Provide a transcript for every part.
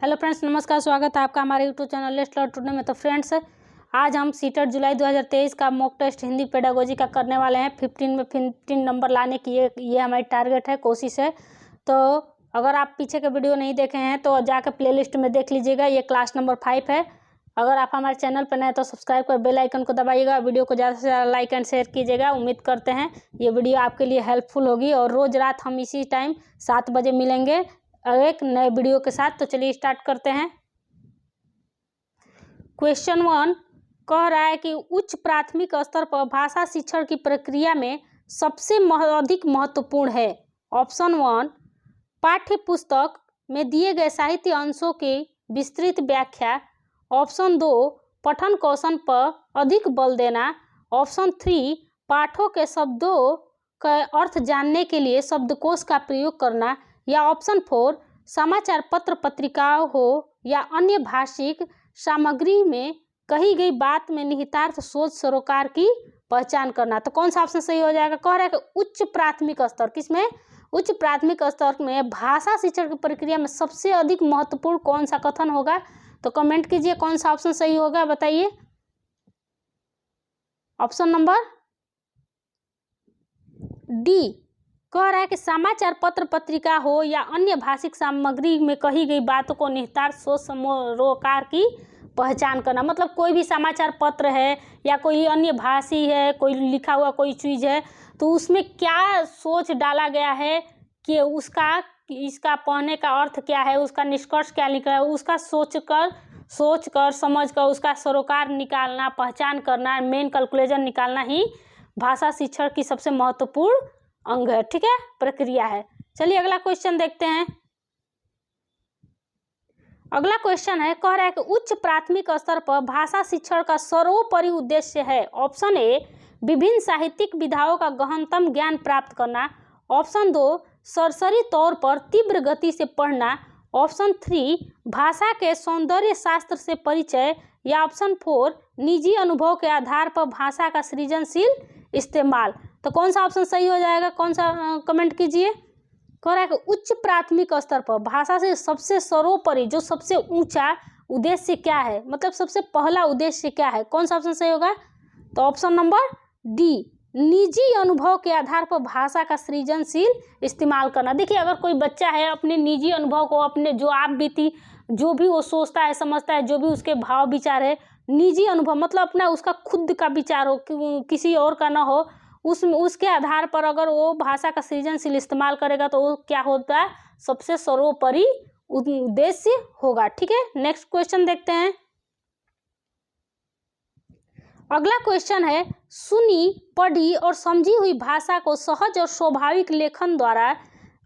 Hello friends, नमस्कार। स्वागत है आपका हमारे YouTube channel let's learn today में। तो फ्रेंड्स, आज हम सीटेट जुलाई 2023 का मॉक टेस्ट हिंदी पेडागोजी का करने वाले हैं। 15 में 15 नंबर लाने की ये हमारी टारगेट है, कोशिश है। तो अगर आप पीछे के वीडियो नहीं देखे हैं तो जाकर प्लेलिस्ट में देख लीजिएगा। ये क्लास नंबर 5 है। अगर आप हमारे चैनल पर नए तो सब्सक्राइब कर बेल आइकन को दबाइएगा। वीडियो को ज़्यादा से ज़्यादा लाइक एंड शेयर कीजिएगा। उम्मीद करते हैं ये वीडियो आपके लिए हेल्पफुल होगी। और रोज़ रात हम इसी टाइम 7 बजे मिलेंगे एक नए वीडियो के साथ। तो चलिए स्टार्ट करते हैं। क्वेश्चन 1 कह रहा है कि उच्च प्राथमिक स्तर पर भाषा शिक्षण की प्रक्रिया में सबसे अधिक महत्वपूर्ण है। ऑप्शन 1 पाठ्य पुस्तक में दिए गए साहित्य अंशों की विस्तृत व्याख्या। ऑप्शन 2 पठन कौशल पर अधिक बल देना। ऑप्शन 3 पाठों के शब्दों का अर्थ जानने के लिए शब्दकोश का प्रयोग करना। या ऑप्शन 4 समाचार पत्र पत्रिकाओं हो या अन्य भाषिक सामग्री में कही गई बात में निहितार्थ सोच सरोकार की पहचान करना। तो कौन सा ऑप्शन सही हो जाएगा? कह रहा है कि उच्च प्राथमिक स्तर, किसमें? उच्च प्राथमिक स्तर में भाषा शिक्षण की प्रक्रिया में सबसे अधिक महत्वपूर्ण कौन सा कथन होगा? तो कमेंट कीजिए कौन सा ऑप्शन सही होगा, बताइए। ऑप्शन नंबर डी कह रहा है कि समाचार पत्र पत्रिका हो या अन्य भाषिक सामग्री में कही गई बातों को निहितार्थ सोच सरोकार की पहचान करना। मतलब कोई भी समाचार पत्र है या कोई अन्य भाषी है, कोई लिखा हुआ कोई चीज़ है, तो उसमें क्या सोच डाला गया है कि इसका पढ़ने का अर्थ क्या है, उसका निष्कर्ष क्या निकला है, उसका सोच कर समझ कर उसका सरोकार निकालना, पहचान करना, मेन कैलकुलेशन निकालना ही भाषा शिक्षण की सबसे महत्वपूर्ण अंग है। ठीक है, प्रक्रिया है। चलिए अगला क्वेश्चन देखते हैं। अगला क्वेश्चन है, कह रहा है कि उच्च प्राथमिक स्तर पर भाषा शिक्षण का सर्वोपरि उद्देश्य है। ऑप्शन ए विभिन्न साहित्यिक विधाओं का गहनतम ज्ञान प्राप्त करना। ऑप्शन 2 सरसरी तौर पर तीव्र गति से पढ़ना। ऑप्शन 3 भाषा के सौंदर्य शास्त्र से परिचय। या ऑप्शन 4 निजी अनुभव के आधार पर भाषा का सृजनशील इस्तेमाल। तो कौन सा ऑप्शन सही हो जाएगा? कौन सा कमेंट कीजिए। कह रहा है कि उच्च प्राथमिक स्तर पर भाषा से सबसे सर्वोपरि, जो सबसे ऊंचा उद्देश्य क्या है, मतलब सबसे पहला उद्देश्य क्या है, कौन सा ऑप्शन सही होगा? तो ऑप्शन नंबर डी निजी अनुभव के आधार पर भाषा का सृजनशील इस्तेमाल करना। देखिए, अगर कोई बच्चा है अपने निजी अनुभव को, अपने जो आप बीती, जो भी वो सोचता है समझता है, जो भी उसके भाव विचार है, निजी अनुभव मतलब अपना उसका खुद का विचार हो, किसी और का ना हो, उसके आधार पर अगर वो भाषा का सृजनशील इस्तेमाल करेगा तो वो क्या होता है? सबसे सर्वोपरि उद्देश्य होगा। ठीक है, नेक्स्ट क्वेश्चन देखते हैं। अगला क्वेश्चन है, सुनी, पढ़ी और समझी हुई भाषा को सहज और स्वाभाविक लेखन द्वारा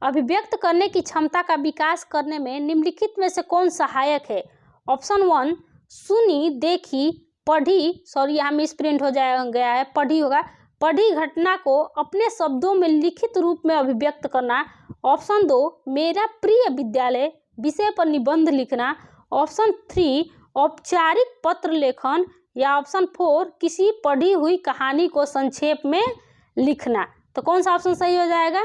अभिव्यक्त करने की क्षमता का विकास करने में निम्नलिखित में से कौन सहायक है? ऑप्शन 1 सुनी, देखी, पढ़ी, सॉरी यहाँ मिसप्रिंट हो गया है, पढ़ी होगा, पढ़ी घटना को अपने शब्दों में लिखित रूप में अभिव्यक्त करना। ऑप्शन 2 मेरा प्रिय विद्यालय विषय पर निबंध लिखना। ऑप्शन 3 औपचारिक पत्र लेखन। या ऑप्शन 4 किसी पढ़ी हुई कहानी को संक्षेप में लिखना। तो कौन सा ऑप्शन सही हो जाएगा?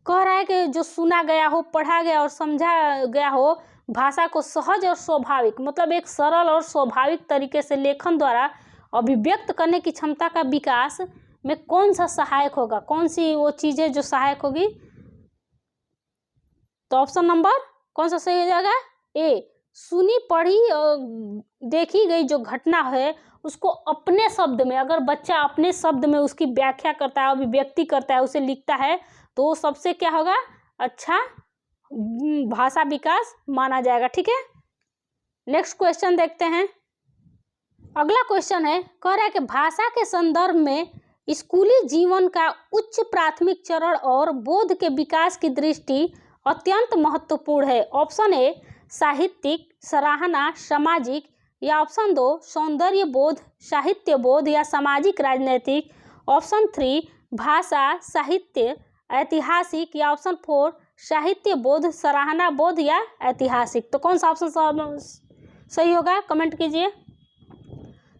कह रहा है कि जो सुना गया हो, पढ़ा गया और समझा गया हो, भाषा को सहज और स्वाभाविक मतलब एक सरल और स्वाभाविक तरीके से लेखन द्वारा अभिव्यक्त करने की क्षमता का विकास में कौन सा सहायक होगा? कौन सी वो चीजें जो सहायक होगी? तो ऑप्शन नंबर कौन सा सही हो जाएगा? ए सुनी, पढ़ी और देखी गई जो घटना है उसको अपने शब्द में, अगर बच्चा अपने शब्द में उसकी व्याख्या करता है, अभिव्यक्ति करता है, उसे लिखता है, तो वो सबसे क्या होगा? अच्छा भाषा विकास माना जाएगा। ठीक है, नेक्स्ट क्वेश्चन देखते हैं। अगला क्वेश्चन है, कह रहा है कि भाषा के संदर्भ में स्कूली जीवन का उच्च प्राथमिक चरण और बोध के विकास की दृष्टि अत्यंत महत्वपूर्ण है। ऑप्शन ए साहित्यिक सराहना, सामाजिक। या ऑप्शन 2 सौंदर्य बोध, साहित्य बोध या सामाजिक राजनैतिक। ऑप्शन 3 भाषा, साहित्य, ऐतिहासिक। या ऑप्शन 4 साहित्य बोध, सराहना बोध या ऐतिहासिक। तो कौन सा ऑप्शन सही होगा? कमेंट कीजिए।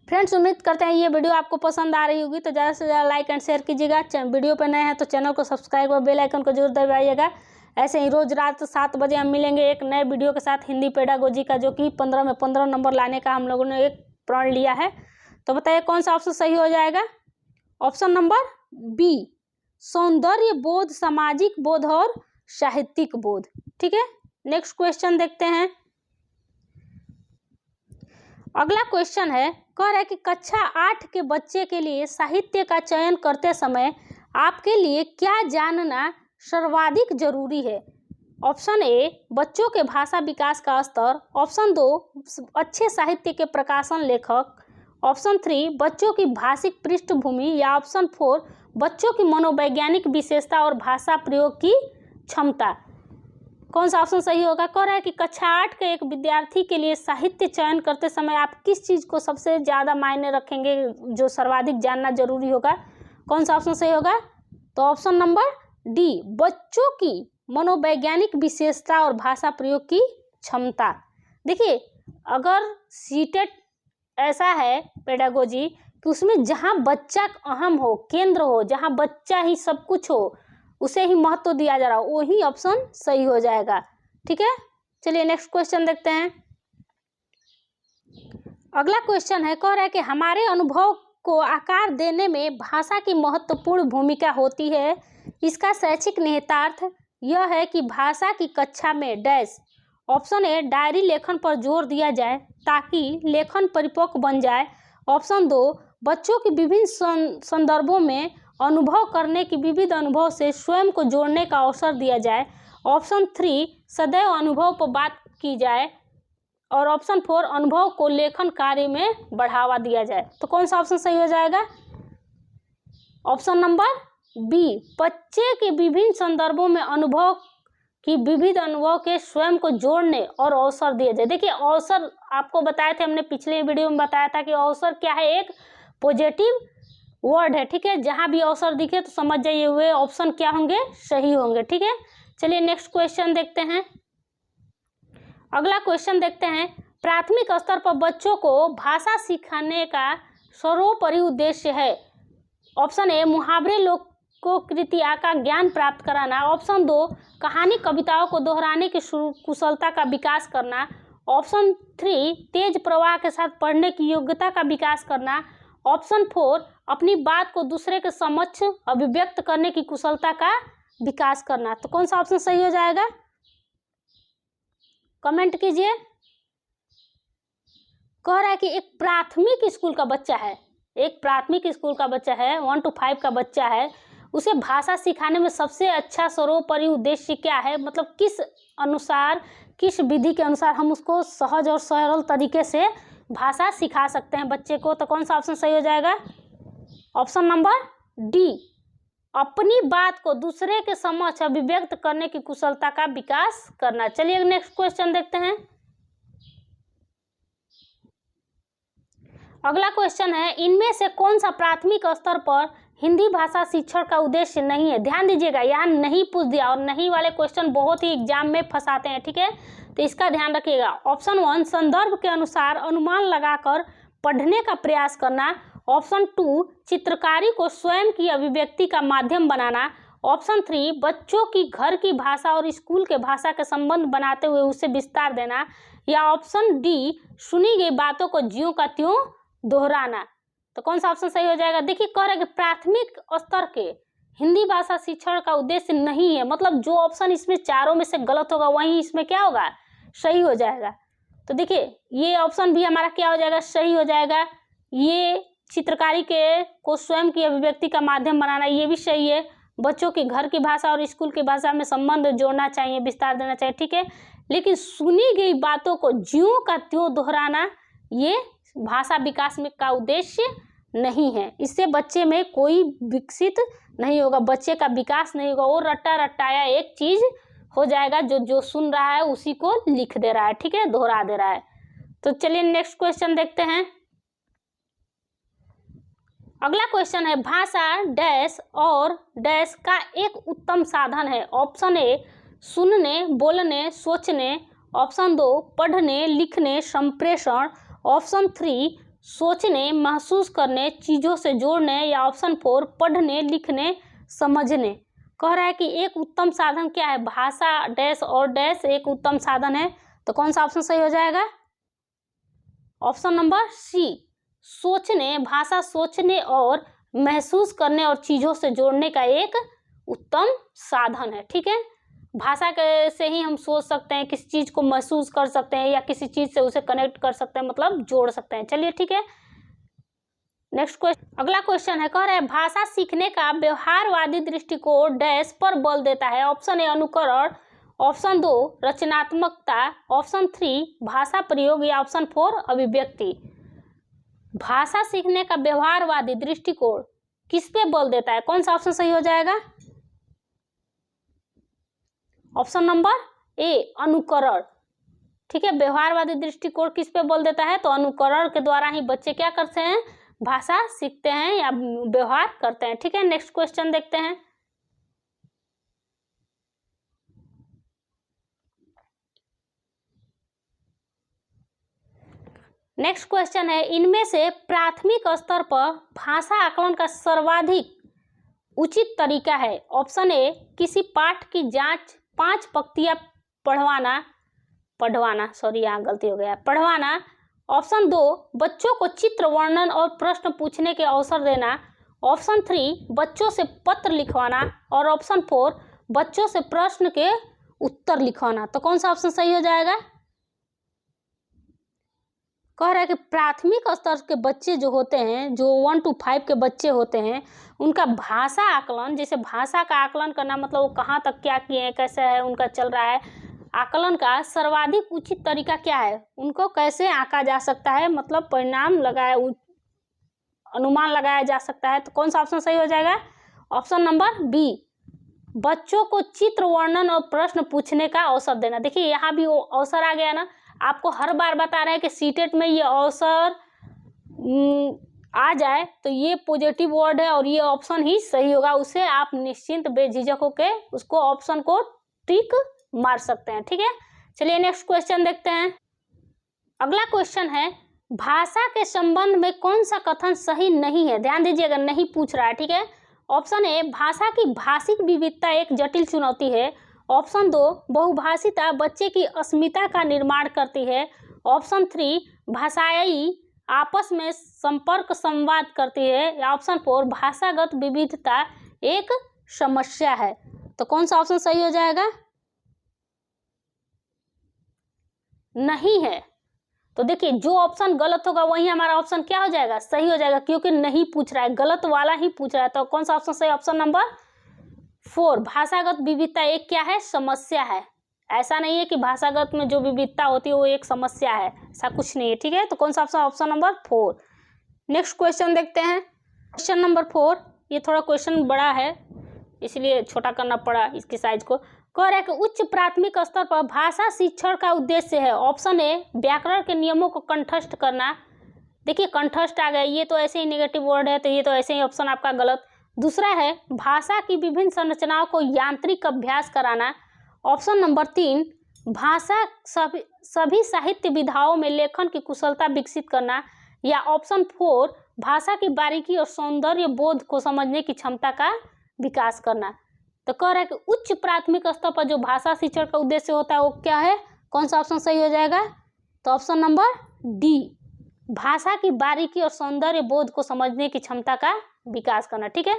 फ्रेंड्स, उम्मीद करते हैं ये वीडियो आपको पसंद आ रही होगी, तो ज़्यादा से ज़्यादा लाइक एंड शेयर कीजिएगा। वीडियो पर नए हैं तो चैनल को सब्सक्राइब और बेल आइकन को जरूर दबाइएगा। ऐसे ही रोज रात 7 बजे हम मिलेंगे एक नए वीडियो के साथ हिंदी पेडागोजी का, जो कि 15 में 15 नंबर लाने का हम लोगों ने एक प्रण लिया है। तो बताइए कौन सा ऑप्शन सही हो जाएगा? ऑप्शन नंबर बी, सौंदर्य बोध, सामाजिक बोध और साहित्यिक बोध। ठीक है, नेक्स्ट क्वेश्चन देखते हैं। अगला क्वेश्चन है, कह रहा है कि कक्षा 8 के बच्चे के लिए साहित्य का चयन करते समय आपके लिए क्या जानना सर्वाधिक जरूरी है? ऑप्शन ए, बच्चों के भाषा विकास का स्तर। ऑप्शन 2, अच्छे साहित्य के प्रकाशन लेखक। ऑप्शन 3, बच्चों की भाषिक पृष्ठभूमि। या ऑप्शन 4, बच्चों की मनोवैज्ञानिक विशेषता और भाषा प्रयोग की क्षमता। कौन सा ऑप्शन सही होगा? कह रहा है कि कक्षा 8 के एक विद्यार्थी के लिए साहित्य चयन करते समय आप किस चीज़ को सबसे ज़्यादा मायने रखेंगे, जो सर्वाधिक जानना जरूरी होगा? कौन सा ऑप्शन सही होगा? तो ऑप्शन नंबर डी, बच्चों की मनोवैज्ञानिक विशेषता और भाषा प्रयोग की क्षमता। देखिए, अगर सीटेट ऐसा है पेडागोजी कि उसमें जहाँ बच्चा अहम हो, केंद्र हो, जहाँ बच्चा ही सब कुछ हो, उसे ही महत्व दिया जा रहा हो, वही ऑप्शन सही हो जाएगा। ठीक है, चलिए नेक्स्ट क्वेश्चन देखते हैं। अगला क्वेश्चन है, कह रहा है कि हमारे अनुभव को आकार देने में भाषा की महत्वपूर्ण भूमिका होती है। इसका शैक्षिक निहितार्थ यह है कि भाषा की कक्षा में डैश। ऑप्शन ए, डायरी लेखन पर जोर दिया जाए ताकि लेखन परिपक्व बन जाए। ऑप्शन 2, बच्चों की विभिन्न संदर्भों में अनुभव करने की विविध अनुभव से स्वयं को जोड़ने का अवसर दिया जाए। ऑप्शन 3, सदैव अनुभव पर बात की जाए। और ऑप्शन 4, अनुभव को लेखन कार्य में बढ़ावा दिया जाए। तो कौन सा ऑप्शन सही हो जाएगा? ऑप्शन नंबर बी, बच्चे के विभिन्न संदर्भों में अनुभव की विविध अनुभव के स्वयं को जोड़ने और अवसर दिए जाए। देखिए, अवसर आपको बताए थे, हमने पिछले वीडियो में बताया था कि अवसर क्या है, एक पॉजिटिव वर्ड है। ठीक है, जहां भी अवसर दिखे तो समझ जाइए वे ऑप्शन क्या होंगे, सही होंगे। ठीक है, चलिए नेक्स्ट क्वेश्चन देखते हैं। अगला क्वेश्चन देखते हैं, प्राथमिक स्तर पर बच्चों को भाषा सिखाने का सर्वोपरि उद्देश्य है। ऑप्शन ए, मुहावरे, लोकोक्तियां का ज्ञान प्राप्त कराना। ऑप्शन 2, कहानी कविताओं को दोहराने की कुशलता का विकास करना। ऑप्शन 3, तेज प्रवाह के साथ पढ़ने की योग्यता का विकास करना। ऑप्शन 4, अपनी बात को दूसरे के समक्ष अभिव्यक्त करने की कुशलता का विकास करना। तो कौन सा ऑप्शन सही हो जाएगा? कमेंट कीजिए। कह रहा है कि एक प्राथमिक स्कूल का बच्चा है, एक प्राथमिक स्कूल का बच्चा है, 1 to 5 का बच्चा है, उसे भाषा सिखाने में सबसे अच्छा सर्वोपरि उद्देश्य क्या है? मतलब किस अनुसार, किस विधि के अनुसार हम उसको सहज और सरल तरीके से भाषा सिखा सकते हैं बच्चे को? तो कौन सा ऑप्शन सही हो जाएगा? ऑप्शन नंबर डी, अपनी बात को दूसरे के समक्ष अभिव्यक्त करने की कुशलता का विकास करना। चलिए नेक्स्ट क्वेश्चन देखते हैं। अगला क्वेश्चन है, इनमें से कौन सा प्राथमिक स्तर पर हिंदी भाषा शिक्षण का उद्देश्य नहीं है? ध्यान दीजिएगा, यहाँ नहीं पूछ दिया, और नहीं वाले क्वेश्चन बहुत ही एग्जाम में फंसाते हैं। ठीक है, तो इसका ध्यान रखिएगा। ऑप्शन 1, संदर्भ के अनुसार अनुमान लगाकर पढ़ने का प्रयास करना। ऑप्शन 2, चित्रकारी को स्वयं की अभिव्यक्ति का माध्यम बनाना। ऑप्शन 3, बच्चों की घर की भाषा और स्कूल के भाषा के संबंध बनाते हुए उसे विस्तार देना। या ऑप्शन डी, सुनी गई बातों को ज्यों का त्यों दोहराना। तो कौन सा ऑप्शन सही हो जाएगा? देखिए, कह रहे हैं कि प्राथमिक स्तर के हिंदी भाषा शिक्षण का उद्देश्य नहीं है, मतलब जो ऑप्शन इसमें चारों में से गलत होगा वही इसमें क्या होगा, सही हो जाएगा। तो देखिए, ये ऑप्शन भी हमारा क्या हो जाएगा, सही हो जाएगा। ये चित्रकारी के को स्वयं की अभिव्यक्ति का माध्यम बनाना, ये भी सही है। बच्चों की घर की भाषा और स्कूल की भाषा में संबंध जोड़ना चाहिए, विस्तार देना चाहिए। ठीक है, लेकिन सुनी गई बातों को ज्यों का त्यों दोहराना, ये भाषा विकास में का उद्देश्य नहीं है। इससे बच्चे में कोई विकसित नहीं होगा, बच्चे का विकास नहीं होगा, वो रट्टा रट्टाया एक चीज हो जाएगा, जो सुन रहा है उसी को लिख दे रहा है। ठीक है, दोहरा दे रहा है। तो चलिए नेक्स्ट क्वेश्चन देखते हैं। अगला क्वेश्चन है, भाषा डैश और डैश का एक उत्तम साधन है। ऑप्शन ए, सुनने, बोलने, सोचने। ऑप्शन 2, पढ़ने, लिखने, संप्रेषण। ऑप्शन 3, सोचने, महसूस करने, चीज़ों से जोड़ने। या ऑप्शन 4, पढ़ने, लिखने, समझने। कह रहा है कि एक उत्तम साधन क्या है, भाषा डैश और डैश एक उत्तम साधन है, तो कौन सा ऑप्शन सही हो जाएगा? ऑप्शन नंबर सी, सोचने, भाषा सोचने और महसूस करने और चीजों से जोड़ने का एक उत्तम साधन है। ठीक है, भाषा के से ही हम सोच सकते हैं, किसी चीज को महसूस कर सकते हैं या किसी चीज से उसे कनेक्ट कर सकते हैं, मतलब जोड़ सकते हैं। चलिए ठीक है, नेक्स्ट क्वेश्चन, अगला क्वेश्चन है, कह रहा है भाषा सीखने का व्यवहारवादी दृष्टिकोण डैश पर बल देता है। ऑप्शन ए अनुकरण, ऑप्शन 2 रचनात्मकता, ऑप्शन 3 भाषा प्रयोग या ऑप्शन 4 अभिव्यक्ति। भाषा सीखने का व्यवहारवादी दृष्टिकोण किस पे बल देता है, कौन सा ऑप्शन सही हो जाएगा? ऑप्शन नंबर ए अनुकरण। ठीक है, व्यवहारवादी दृष्टिकोण किस पे बल देता है? तो अनुकरण के द्वारा ही बच्चे क्या करते हैं, भाषा सीखते हैं या व्यवहार करते हैं। ठीक है, नेक्स्ट क्वेश्चन देखते हैं। नेक्स्ट क्वेश्चन है, इनमें से प्राथमिक स्तर पर भाषा आकलन का सर्वाधिक उचित तरीका है। ऑप्शन ए किसी पाठ की जांच 5 पंक्तियां पढ़वाना। ऑप्शन 2 बच्चों को चित्र वर्णन और प्रश्न पूछने के अवसर देना। ऑप्शन 3 बच्चों से पत्र लिखवाना और ऑप्शन 4 बच्चों से प्रश्न के उत्तर लिखवाना। तो कौन सा ऑप्शन सही हो जाएगा? कह रहा है कि प्राथमिक स्तर के बच्चे जो होते हैं, जो 1 to 5 के बच्चे होते हैं, उनका भाषा आकलन, जैसे भाषा का आकलन करना मतलब वो कहाँ तक क्या किए हैं, कैसे है उनका चल रहा है, आकलन का सर्वाधिक उचित तरीका क्या है, उनको कैसे आंका जा सकता है, मतलब अनुमान लगाया जा सकता है। तो कौन सा ऑप्शन सही हो जाएगा? ऑप्शन नंबर बी, बच्चों को चित्र वर्णन और प्रश्न पूछने का अवसर देना। देखिए यहाँ भी वो अवसर आ गया ना, आपको हर बार बता रहे हैं कि सीटेट में ये अवसर आ जाए तो ये पॉजिटिव वर्ड है और ये ऑप्शन ही सही होगा, उसे आप निश्चिंत बेझिझक होके उसको ऑप्शन को टिक मार सकते हैं। ठीक है, चलिए नेक्स्ट क्वेश्चन देखते हैं। अगला क्वेश्चन है, भाषा के संबंध में कौन सा कथन सही नहीं है? ध्यान दीजिएगा, नहीं पूछ रहा है। ठीक है, ऑप्शन ए भाषा की भाषिक विविधता एक जटिल चुनौती है। ऑप्शन 2 बहुभाषिता बच्चे की अस्मिता का निर्माण करती है। ऑप्शन 3 भाषाई आपस में संपर्क संवाद करती है। या ऑप्शन 4 भाषागत विविधता एक समस्या है। तो कौन सा ऑप्शन सही हो जाएगा? नहीं है। तो देखिए जो ऑप्शन गलत होगा वही हमारा ऑप्शन क्या हो जाएगा, सही हो जाएगा, क्योंकि नहीं पूछ रहा है, गलत वाला ही पूछ रहा है। तो कौन सा ऑप्शन सही? ऑप्शन नंबर 4 भाषागत विविधता एक क्या है, समस्या है। ऐसा नहीं है कि भाषागत में जो विविधता होती है वो एक समस्या है, ऐसा कुछ नहीं है। ठीक है, तो कौन सा option? Option number 4। Next question देखते हैं। क्वेश्चन नंबर 4, ये थोड़ा क्वेश्चन बड़ा है इसलिए छोटा करना पड़ा इसकी साइज को। कह रहा है कि उच्च प्राथमिक स्तर पर भाषा शिक्षण का उद्देश्य है। ऑप्शन ए व्याकरण के नियमों को कंठस्थ करना। देखिए कंठस्थ आ गया, ये तो ऐसे ही नेगेटिव वर्ड है, तो ये तो ऐसे ही ऑप्शन आपका गलत। दूसरा है भाषा की विभिन्न संरचनाओं को यांत्रिक अभ्यास कराना। ऑप्शन नंबर 3 भाषा सभी साहित्य विधाओं में लेखन की कुशलता विकसित करना। या ऑप्शन 4 भाषा की बारीकी और सौंदर्य बोध को समझने की क्षमता का विकास करना। तो कह रहा है कि उच्च प्राथमिक स्तर पर जो भाषा शिक्षण का उद्देश्य होता है वो क्या है, कौन सा ऑप्शन सही हो जाएगा? तो ऑप्शन नंबर डी, भाषा की बारीकी और सौंदर्य बोध को समझने की क्षमता का विकास करना। ठीक है,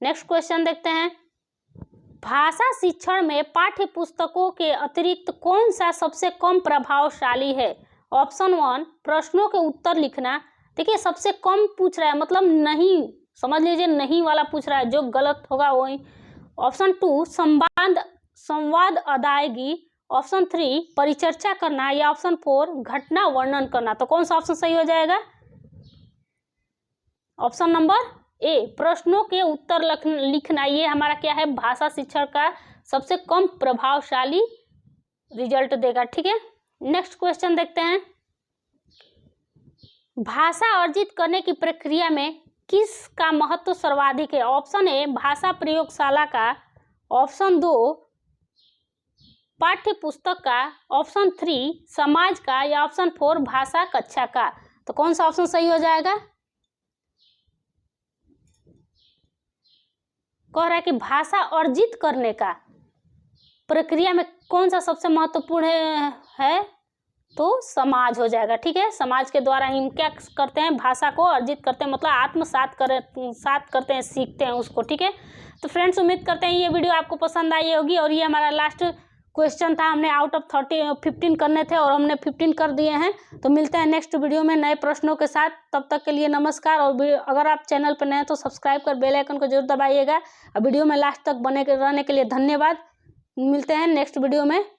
नेक्स्ट क्वेश्चन देखते हैं। भाषा शिक्षण में पाठ्य पुस्तकों के अतिरिक्त कौन सा सबसे कम प्रभावशाली है? ऑप्शन 1 प्रश्नों के उत्तर लिखना। देखिए सबसे कम पूछ रहा है, मतलब नहीं, समझ लीजिए नहीं वाला पूछ रहा है, जो गलत होगा वही। ऑप्शन 2 संवाद अदायगी। ऑप्शन 3 परिचर्चा करना। या ऑप्शन 4 घटना वर्णन करना। तो कौन सा ऑप्शन सही हो जाएगा? ऑप्शन नंबर ए प्रश्नों के उत्तर लिखना। ये हमारा क्या है, भाषा शिक्षण का सबसे कम प्रभावशाली रिजल्ट देगा। ठीक है, नेक्स्ट क्वेश्चन देखते हैं। भाषा अर्जित करने की प्रक्रिया में किसका महत्व सर्वाधिक है? ऑप्शन ए भाषा प्रयोगशाला का। ऑप्शन 2 पाठ्य पुस्तक का। ऑप्शन 3 समाज का। या ऑप्शन 4 भाषा कक्षा का। तो कौन सा ऑप्शन सही हो जाएगा? कह रहा है कि भाषा अर्जित करने का प्रक्रिया में कौन सा सबसे महत्वपूर्ण है तो समाज हो जाएगा। ठीक है, समाज के द्वारा हम क्या करते हैं, भाषा को अर्जित करते हैं, मतलब आत्मसात करते हैं, सीखते हैं उसको। ठीक है, तो फ्रेंड्स उम्मीद करते हैं ये वीडियो आपको पसंद आई होगी। और ये हमारा लास्ट क्वेश्चन था, हमने आउट ऑफ 15 करने थे और हमने 15 कर दिए हैं। तो मिलते हैं नेक्स्ट वीडियो में नए प्रश्नों के साथ, तब तक के लिए नमस्कार। और अगर आप चैनल पर नए हैं तो सब्सक्राइब कर बेल आइकन को जरूर दबाइएगा। और वीडियो में लास्ट तक बने रहने के लिए धन्यवाद। मिलते हैं नेक्स्ट वीडियो में।